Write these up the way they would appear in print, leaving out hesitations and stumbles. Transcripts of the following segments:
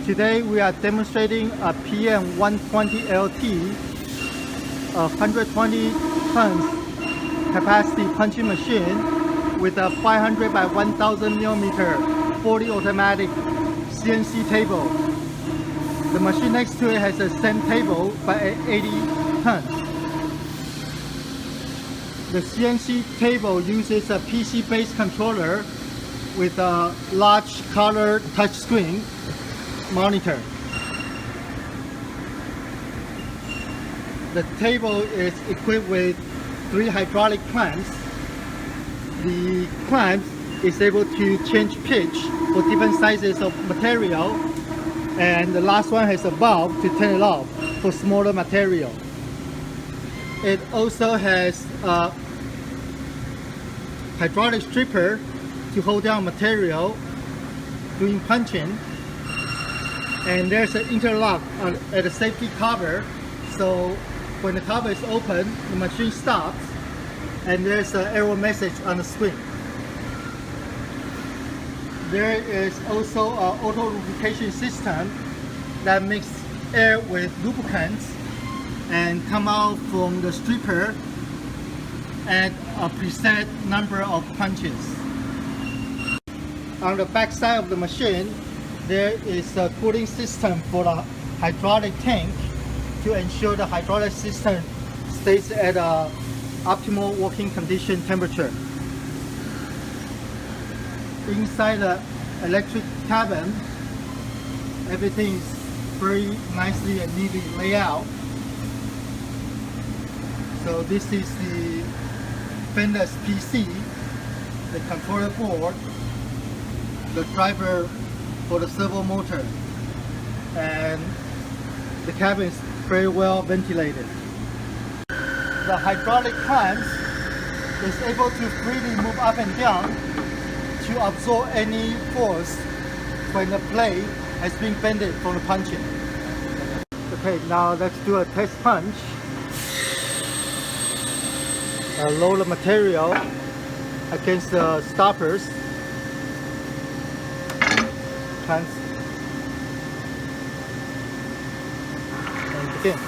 Today we are demonstrating a PM120LT, a 120 tons capacity punching machine with a 500 by 1000 millimeter fully automatic CNC table. The machine next to it has the same table but at 80 tons. The CNC table uses a PC-based controller with a large color touchscreen monitor. The table is equipped with 3 hydraulic clamps. The clamp is able to change pitch for different sizes of material, and the last one has a valve to turn it off for smaller material. It also has a hydraulic stripper to hold down material during punching, and there's an interlock at the safety cover, so when the cover is open the machine stops and there's an error message on the screen. There is also an auto lubrication system that mixes air with lubricants and come out from the stripper at a preset number of punches. On the back side of the machine, there is a cooling system for the hydraulic tank to ensure the hydraulic system stays at an optimal working condition temperature. Inside the electric cabin, everything is very nicely and neatly laid out. So this is the fenders PC, the controller board, the driver for the servo motor, and the cabin is very well ventilated. The hydraulic clamps is able to freely move up and down to absorb any force when the blade has been bended from the punching. Okay, now let's do a test punch. Load the material against the stoppers. And begin.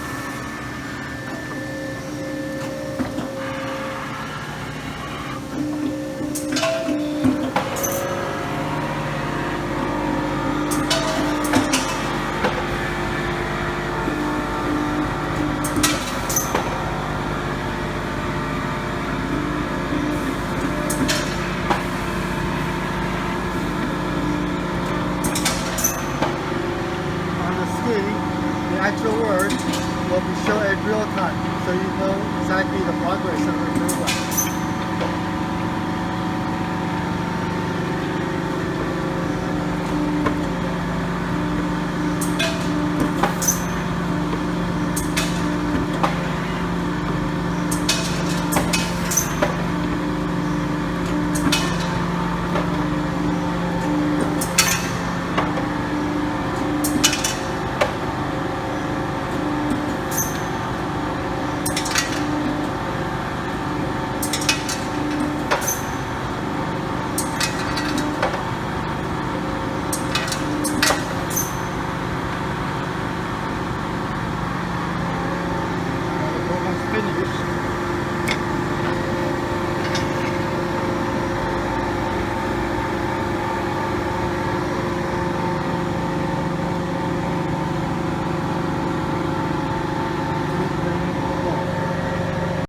The actual work will be shown at real time, so you know exactly the progress of the movement.